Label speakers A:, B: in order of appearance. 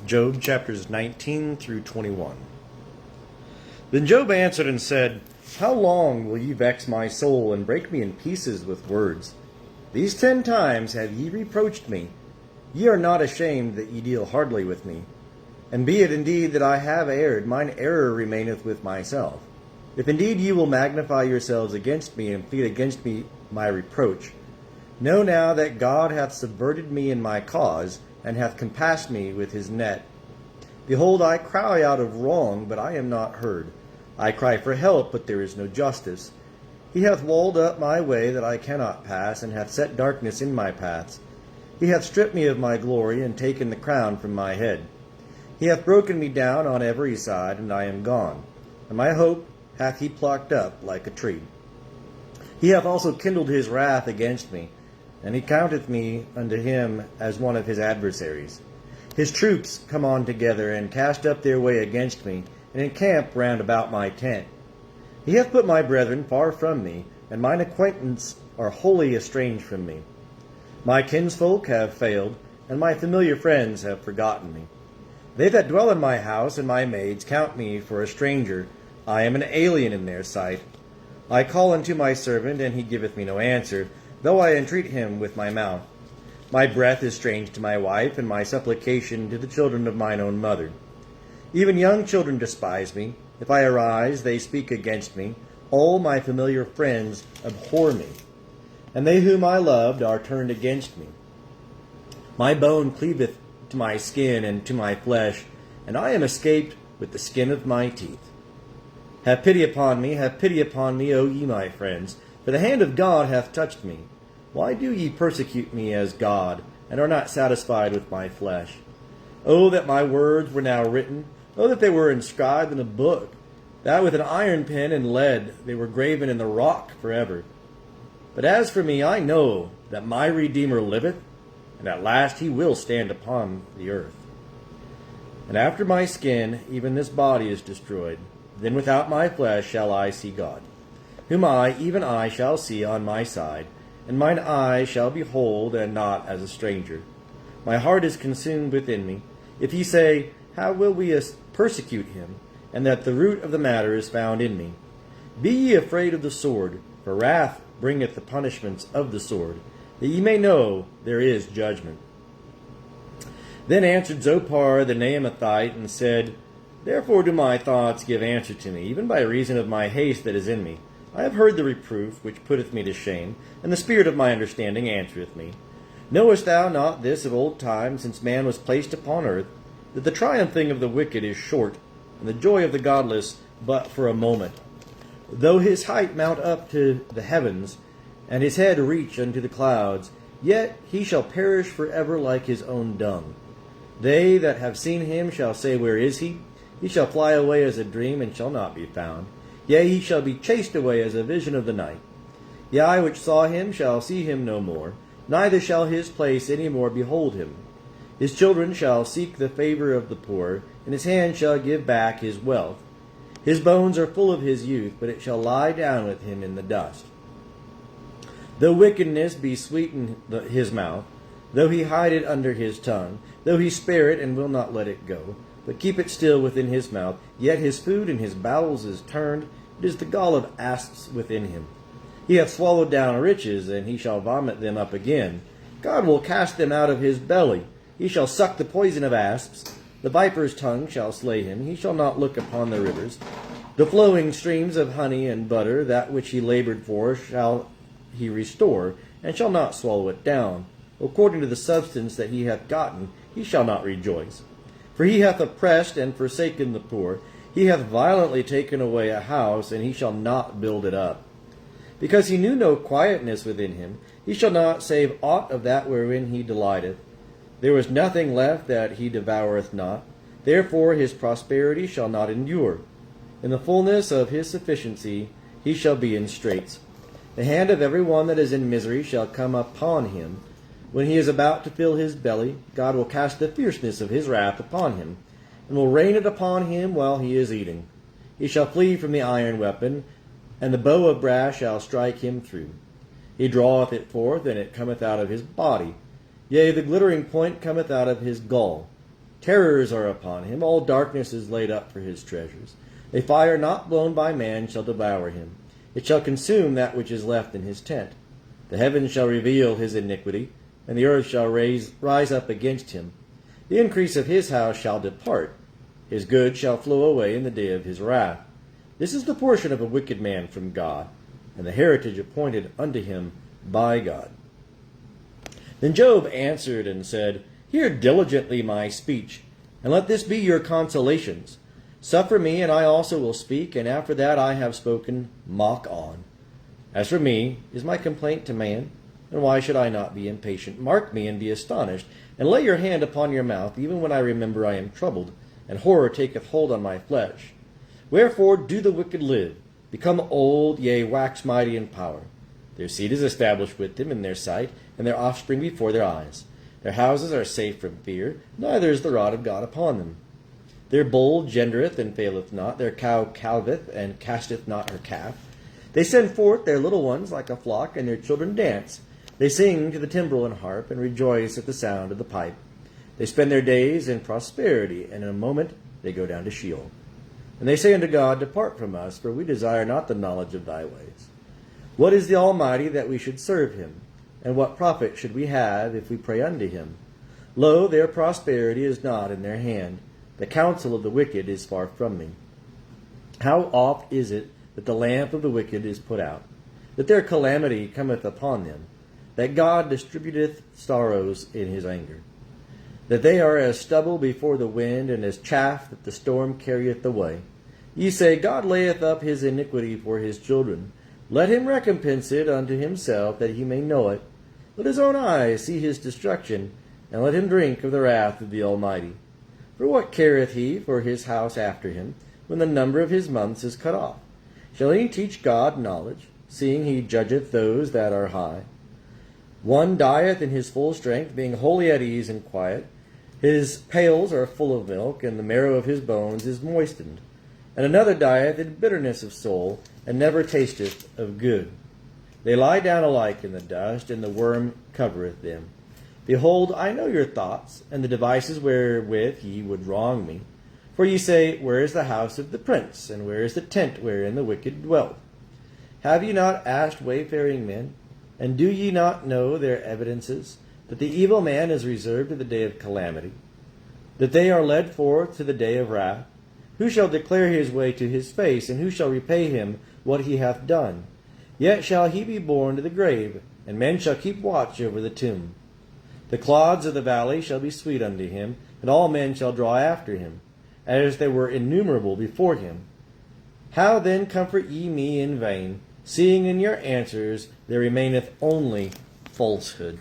A: Job chapters 19 through 21. Then Job answered and said, How long will ye vex my soul, and break me in pieces with words? These 10 times have ye reproached me. Ye are not ashamed that ye deal hardly with me. And be it indeed that I have erred, mine error remaineth with myself. If indeed ye will magnify yourselves against me, and plead against me my reproach, know now that God hath subverted me in my cause, and hath compassed me with his net. Behold, I cry out of wrong, but I am not heard. I cry for help, but there is no justice. He hath walled up my way that I cannot pass, and hath set darkness in my paths. He hath stripped me of my glory, and taken the crown from my head. He hath broken me down on every side, and I am gone. And my hope hath he plucked up like a tree. He hath also kindled his wrath against me, and he counteth me unto him as one of his adversaries. His troops come on together, and cast up their way against me, and encamp round about my tent. He hath put my brethren far from me, and mine acquaintance are wholly estranged from me. My kinsfolk have failed, and my familiar friends have forgotten me. They that dwell in my house and my maids count me for a stranger. I am an alien in their sight. I call unto my servant, and he giveth me no answer, though I entreat him with my mouth. My breath is strange to my wife, and my supplication to the children of mine own mother. Even young children despise me. If I arise, they speak against me. All my familiar friends abhor me, and they whom I loved are turned against me. My bone cleaveth to my skin and to my flesh, and I am escaped with the skin of my teeth. Have pity upon me, O ye my friends, for the hand of God hath touched me. Why do ye persecute me as God, and are not satisfied with my flesh? Oh, that my words were now written! Oh, that they were inscribed in a book, that with an iron pen and lead they were graven in the rock forever. But as for me, I know that my Redeemer liveth, and at last he will stand upon the earth. And after my skin, even this body is destroyed, then without my flesh shall I see God, whom I, even I, shall see on my side, and mine eyes shall behold, and not as a stranger. My heart is consumed within me. If ye say, How will we persecute him? And that the root of the matter is found in me. Be ye afraid of the sword, for wrath bringeth the punishments of the sword, that ye may know there is judgment. Then answered Zophar the Naamathite, and said, Therefore do my thoughts give answer to me, even by reason of my haste that is in me. I have heard the reproof which putteth me to shame, and the spirit of my understanding answereth me. Knowest thou not this of old time, since man was placed upon earth, that the triumphing of the wicked is short, and the joy of the godless but for a moment? Though his height mount up to the heavens, and his head reach unto the clouds, yet he shall perish forever like his own dung. They that have seen him shall say, Where is he? He shall fly away as a dream, and shall not be found. Yea, he shall be chased away as a vision of the night. Yea, I which saw him shall see him no more, neither shall his place any more behold him. His children shall seek the favor of the poor, and his hand shall give back his wealth. His bones are full of his youth, but it shall lie down with him in the dust. Though wickedness be sweet in his mouth, though he hide it under his tongue, though he spare it and will not let it go, but keep it still within his mouth, yet his food in his bowels is turned, it is the gall of asps within him. He hath swallowed down riches, and he shall vomit them up again. God will cast them out of his belly. He shall suck the poison of asps. The viper's tongue shall slay him. He shall not look upon the rivers. The flowing streams of honey and butter, that which he labored for, shall he restore, and shall not swallow it down. According to the substance that he hath gotten, he shall not rejoice. For he hath oppressed and forsaken the poor. He hath violently taken away a house, and he shall not build it up. Because he knew no quietness within him, he shall not save aught of that wherein he delighteth. There was nothing left that he devoureth not. Therefore his prosperity shall not endure. In the fullness of his sufficiency he shall be in straits. The hand of every one that is in misery shall come upon him. When he is about to fill his belly, God will cast the fierceness of his wrath upon him, and will rain it upon him while he is eating. He shall flee from the iron weapon, and the bow of brass shall strike him through. He draweth it forth, and it cometh out of his body. Yea, the glittering point cometh out of his gall. Terrors are upon him, all darkness is laid up for his treasures. A fire not blown by man shall devour him. It shall consume that which is left in his tent. The heavens shall reveal his iniquity, and the earth shall rise up against him. The increase of his house shall depart. His good shall flow away in the day of his wrath. This is the portion of a wicked man from God, and the heritage appointed unto him by God. Then Job answered and said, Hear diligently my speech, and let this be your consolations. Suffer me, and I also will speak, and after that I have spoken, mock on. As for me, is my complaint to man? And why should I not be impatient? Mark me and be astonished, and lay your hand upon your mouth, even when I remember I am troubled, and horror taketh hold on my flesh. Wherefore do the wicked live, become old, yea, wax mighty in power. Their seed is established with them in their sight, and their offspring before their eyes. Their houses are safe from fear, neither is the rod of God upon them. Their bull gendereth and faileth not, their cow calveth and casteth not her calf. They send forth their little ones like a flock, and their children dance. They sing to the timbrel and harp, and rejoice at the sound of the pipe. They spend their days in prosperity, and in a moment they go down to Sheol. And they say unto God, Depart from us, for we desire not the knowledge of thy ways. What is the Almighty that we should serve him? And what profit should we have if we pray unto him? Lo, their prosperity is not in their hand. The counsel of the wicked is far from me. How oft is it that the lamp of the wicked is put out, that their calamity cometh upon them, that God distributeth sorrows in his anger, that they are as stubble before the wind, and as chaff that the storm carrieth away. Ye say, God layeth up his iniquity for his children. Let him recompense it unto himself, that he may know it. Let his own eyes see his destruction, and let him drink of the wrath of the Almighty. For what careth he for his house after him, when the number of his months is cut off? Shall he teach God knowledge, seeing he judgeth those that are high? One dieth in his full strength, being wholly at ease and quiet. His pails are full of milk, and the marrow of his bones is moistened. And another dieth in bitterness of soul, and never tasteth of good. They lie down alike in the dust, and the worm covereth them. Behold, I know your thoughts, and the devices wherewith ye would wrong me. For ye say, Where is the house of the prince, and where is the tent wherein the wicked dwell? Have ye not asked wayfaring men, and do ye not know their evidences, that the evil man is reserved to the day of calamity, that they are led forth to the day of wrath? Who shall declare his way to his face, and who shall repay him what he hath done? Yet shall he be borne to the grave, and men shall keep watch over the tomb. The clods of the valley shall be sweet unto him, and all men shall draw after him, as they were innumerable before him. How then comfort ye me in vain, seeing in your answers there remaineth only falsehood?